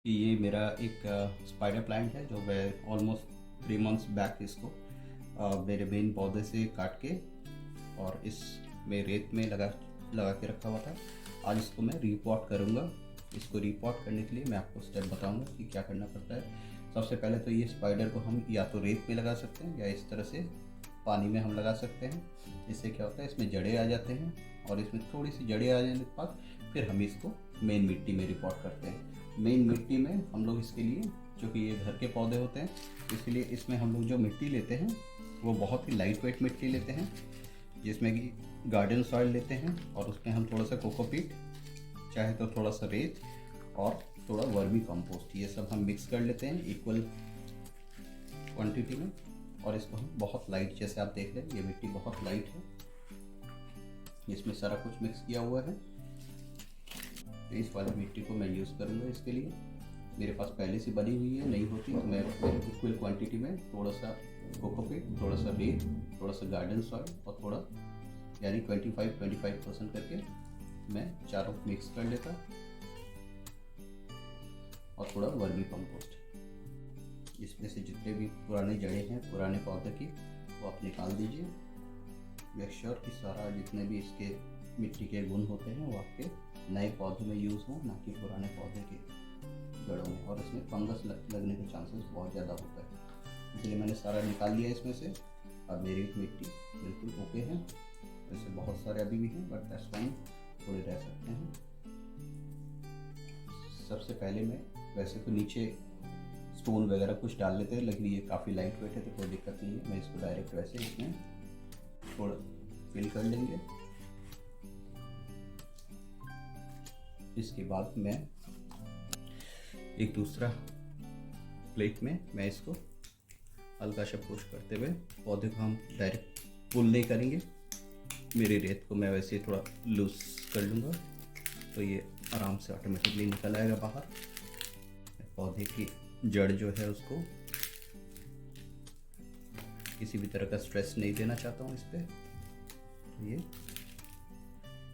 कि ये मेरा एक स्पाइडर प्लांट है जो मैं ऑलमोस्ट 3 मंथ्स बैक इसको मेरे मेन पौधे से काट के और इस में रेत में लगा लगा के रखा हुआ था। आज इसको मैं रीपॉट करूँगा। इसको रीपॉट करने के लिए मैं आपको स्टेप बताऊँगा कि क्या करना पड़ता है। सबसे पहले तो ये स्पाइडर को हम या तो रेत में लगा सकते हैं या इस तरह से पानी में हम लगा सकते हैं। इससे क्या होता है, इसमें जड़ें आ जाते हैं और इसमें थोड़ी सी जड़ें आ जाने के बाद फिर हम इसको मेन मिट्टी में रिपॉट करते हैं। मेन मिट्टी में हम लोग इसके लिए, चूँकि ये घर के पौधे होते हैं, इसलिए इसमें हम लोग जो मिट्टी लेते हैं वो बहुत ही लाइट वेट मिट्टी लेते हैं, जिसमें कि गार्डन सॉइल लेते हैं और उसमें हम थोड़ा सा कोकोपीट, चाहे तो थोड़ा सा रेत और थोड़ा वर्मी कंपोस्ट, ये सब हम मिक्स कर लेते हैं इक्वल क्वांटिटी में। और इसको हम बहुत लाइट, जैसे आप देख रहे हैं ये मिट्टी बहुत लाइट है, इसमें सारा कुछ मिक्स किया हुआ है। तो इस वाली मिट्टी को मैं यूज़ करूँगा इसके लिए। मेरे पास पहले से बनी हुई है, नहीं होती तो मैं इक्वल क्वांटिटी में थोड़ा सा कोकोपीट, थोड़ा सा रेत, थोड़ा सा गार्डन सॉइल और थोड़ा यानी 25% करके मैं चारों मिक्स कर लेता और थोड़ा वर्मी कंपोस्ट। इसमें से जितने भी पुराने जड़ें हैं पुराने पौधे की वो आप निकाल दीजिए। मेक श्योर कि सारा जितने भी इसके मिट्टी के गुण होते हैं वो आपके नए पौधे में यूज़ हों, ना कि पुराने पौधे के जड़ों में। और इसमें फंगस लगने के चांसेस बहुत ज़्यादा होता है, इसलिए मैंने सारा निकाल लिया इसमें से। अब मेरी मिट्टी बिल्कुल ओके है। वैसे बहुत सारे अभी भी हैं बट दैट्स फाइन, थोड़े रह सकते हैं। सबसे पहले मैं वैसे तो नीचे स्टोन वगैरह कुछ डाल लेते हैं, लेकिन ये काफ़ी लाइट वेट है तो कोई दिक्कत नहीं है। मैं इसको डायरेक्ट वैसे इसमें थोड़ा फिल कर लेंगे। इसके बाद मैं एक दूसरा प्लेट में मैं इसको हल्का सा पुश करते हुए पौधे को हम डायरेक्ट पुल नहीं करेंगे। मेरी रेत को मैं वैसे थोड़ा लूज कर लूँगा तो ये आराम से ऑटोमेटिकली निकल आएगा बाहर। पौधे की जड़ जो है उसको किसी भी तरह का स्ट्रेस नहीं देना चाहता हूँ इस पर। तो ये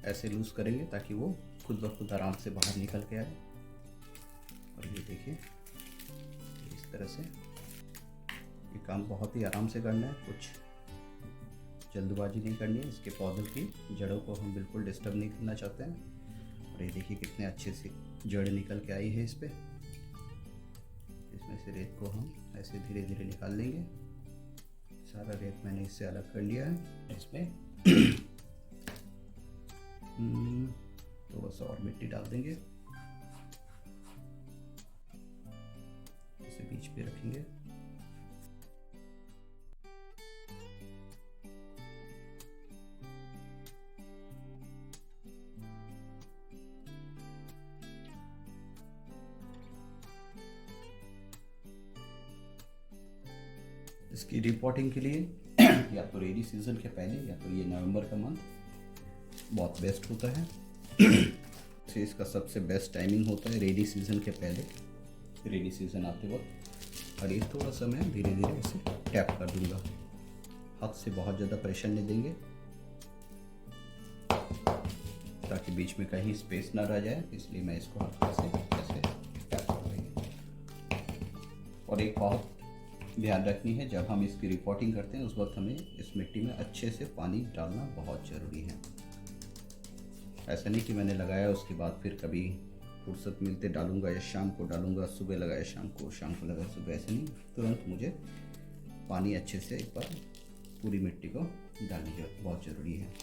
ऐसे लूज करेंगे ताकि वो खुद ब खुद आराम से बाहर निकल के आए। और ये देखिए इस तरह से ये काम बहुत ही आराम से करना है, कुछ जल्दबाजी नहीं करनी है। इसके पौधों की जड़ों को हम बिल्कुल डिस्टर्ब नहीं करना चाहते हैं। और ये देखिए कितने अच्छे से जड़ निकल के आई है इस पर। इसमें से रेत को हम ऐसे धीरे धीरे निकाल लेंगे। सारा रेत मैंने इससे अलग कर लिया है। इसमें थोड़ा सा और मिट्टी डाल देंगे, इसे बीच पे रखेंगे। इसकी रिपोर्टिंग के लिए या तो रेनी सीज़न के पहले या तो ये नवंबर का मंथ बहुत बेस्ट होता है। से इसका सबसे बेस्ट टाइमिंग होता है रेनी सीज़न के पहले, रेनी सीज़न आते वक्त। और ये थोड़ा सा मैं धीरे धीरे इसे टैप कर दूंगा, हाथ से बहुत ज़्यादा प्रेशर नहीं देंगे ताकि बीच में कहीं स्पेस ना रह जाए, इसलिए मैं इसको हाथ से ऐसे टैप कर देंगे। और एक बहुत ध्यान रखनी है, जब हम इसकी रिपोर्टिंग करते हैं उस वक्त हमें इस मिट्टी में अच्छे से पानी डालना बहुत ज़रूरी है। ऐसा नहीं कि मैंने लगाया उसके बाद फिर कभी फुर्सत मिलते डालूंगा या शाम को डालूंगा, सुबह लगाया शाम को लगाया सुबह, ऐसे नहीं। तुरंत मुझे पानी अच्छे से एक बार पूरी मिट्टी को डालनी बहुत ज़रूरी है।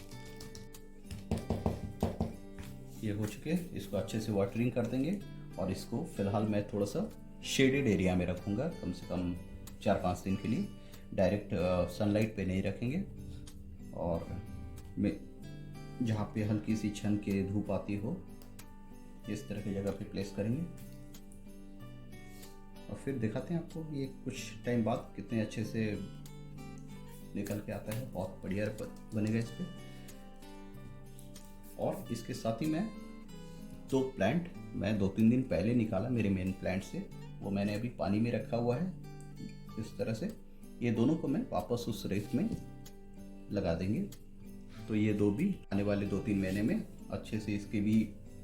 ये हो चुके, इसको अच्छे से वाटरिंग कर देंगे। और इसको फ़िलहाल मैं थोड़ा सा शेडेड एरिया में रखूँगा, कम से कम 4-5 दिन के लिए। डायरेक्ट सनलाइट पे नहीं रखेंगे और जहाँ पे हल्की सी छन के धूप आती हो इस तरह की जगह पे प्लेस करेंगे। और फिर दिखाते हैं आपको ये कुछ टाइम बाद कितने अच्छे से निकल के आता है। बहुत बढ़िया बनेगा इस पे। और इसके साथ ही मैं 2 प्लांट मैं 2-3 दिन पहले निकाला मेरे मेन प्लांट से, वो मैंने अभी पानी में रखा हुआ है इस तरह से। ये दोनों को मैं वापस उस रेत में लगा देंगे। तो ये दो भी आने वाले 2-3 महीने में अच्छे से इसकी भी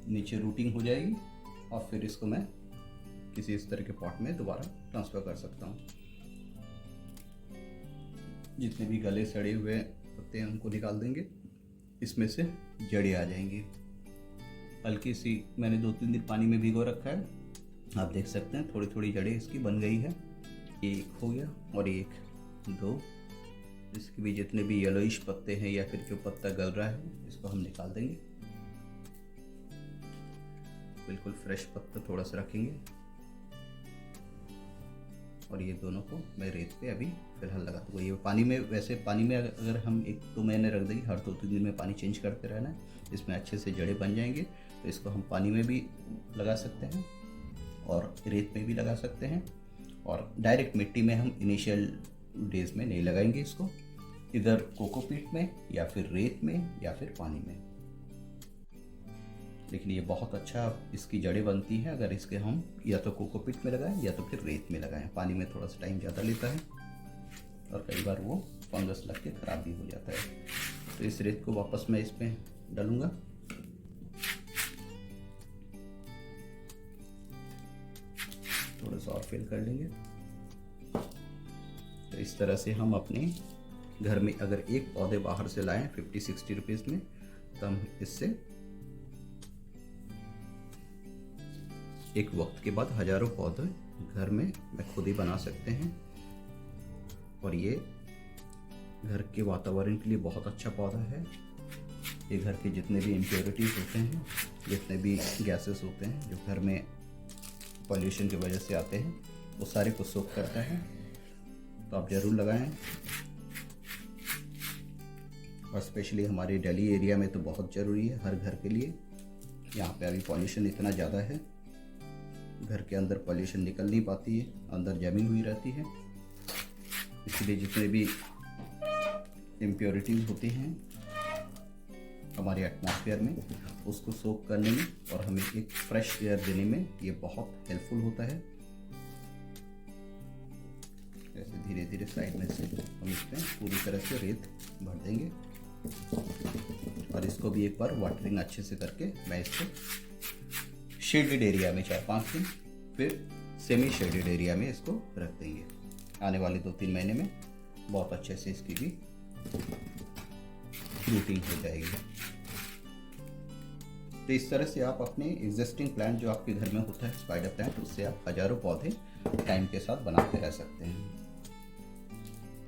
नीचे रूटिंग हो जाएगी और फिर इसको मैं किसी इस तरह के पॉट में दोबारा ट्रांसफ़र कर सकता हूँ। जितने भी गले सड़े हुए पत्ते हैं उनको निकाल देंगे, इसमें से जड़ें आ जाएंगी। हल्की सी मैंने 2-3 दिन पानी में भिगो रखा है, आप देख सकते हैं थोड़ी थोड़ी जड़ें इसकी बन गई है। एक हो गया और एक, दो, इसके भी जितने भी येलोइश पत्ते हैं या फिर जो पत्ता गल रहा है इसको हम निकाल देंगे। बिल्कुल फ्रेश पत्ता थोड़ा सा रखेंगे और ये दोनों को मैं रेत पे अभी फिलहाल लगा दूँगा। ये पानी में, वैसे पानी में अगर हम 1-2 महीने रख देंगे, हर 2-3 दिन में पानी चेंज करते रहना है, इसमें अच्छे से जड़ें बन जाएंगे। तो इसको हम पानी में भी लगा सकते हैं और रेत में भी लगा सकते हैं, और डायरेक्ट मिट्टी में हम इनिशियल डेज में नहीं लगाएंगे इसको, इधर कोकोपीट में या फिर रेत में या फिर पानी में। लेकिन ये बहुत अच्छा इसकी जड़ें बनती हैं अगर इसके हम या तो कोकोपीट में लगाएं या तो फिर रेत में लगाएं। पानी में थोड़ा सा टाइम ज़्यादा लेता है और कई बार वो फंगस लग के ख़राब भी हो जाता है। तो इस रेत को वापस मैं इसमें डालूँगा। थोड़ा सा और फिल कर लेंगे। तो इस तरह से हम अपने घर में अगर एक पौधे बाहर से लाएं 50-60 रुपीज़ में, तो हम इससे एक वक्त के बाद हज़ारों पौधे घर में मैं खुद ही बना सकते हैं। और ये घर के वातावरण के लिए बहुत अच्छा पौधा है। ये घर के जितने भी इम्प्योरिटीज़ होते हैं, जितने भी गैसेस होते हैं जो घर में पॉल्यूशन की वजह से आते हैं, वो सारे को सोख करता है। तो आप ज़रूर लगाएं, और स्पेशली हमारे दिल्ली एरिया में तो बहुत ज़रूरी है हर घर के लिए। यहाँ पे अभी पॉल्यूशन इतना ज़्यादा है, घर के अंदर पॉल्यूशन निकल नहीं पाती है, अंदर जमी हुई रहती है। इसलिए जितने भी इम्प्योरिटीज़ होती हैं हमारे एटमॉस्फेयर में, उसको सोक करने में और हमें एक फ्रेश एयर देने में ये बहुत हेल्पफुल होता है। ऐसे धीरे धीरे साइड में से हम इसमें पूरी तरह से रेत भर देंगे, और इसको भी एक बार वाटरिंग अच्छे से करके मैं इसको शेडेड एरिया में 4-5 दिन, फिर सेमी शेडेड एरिया में इसको रख देंगे। आने वाले 2-3 महीने में बहुत अच्छे से इसकी भी रूटिंग हो जाएगी। तो इस तरह से आप अपने एग्जिस्टिंग प्लांट जो आपके घर में होता है स्पाइडर प्लांट, उससे आप हज़ारों पौधे टाइम के साथ बनाते रह सकते हैं।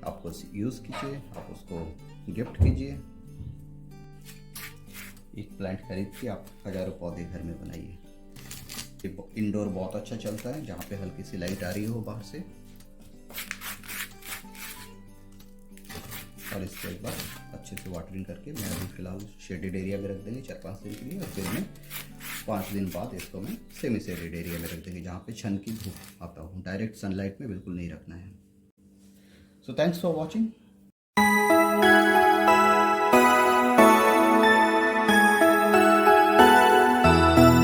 आप उसको यूज़ कीजिए, आप उसको गिफ्ट कीजिए। एक प्लांट खरीद के आप हज़ारों पौधे घर में बनाइए। ये इंडोर बहुत अच्छा चलता है, जहाँ पे हल्की सी लाइट आ रही हो बाहर से। और इसको एक बार अच्छे से वाटरिंग करके मैं अभी फ़िलहाल शेडेड एरिया में रख देंगे 4-5 दिन के लिए, और फिर मैं 5 दिन बाद इसको मैं सेमी शेडेड एरिया में रख देंगे, जहाँ पे छन की धूप आता हूँ। डायरेक्ट सनलाइट में बिल्कुल नहीं रखना है। So thanks for watching.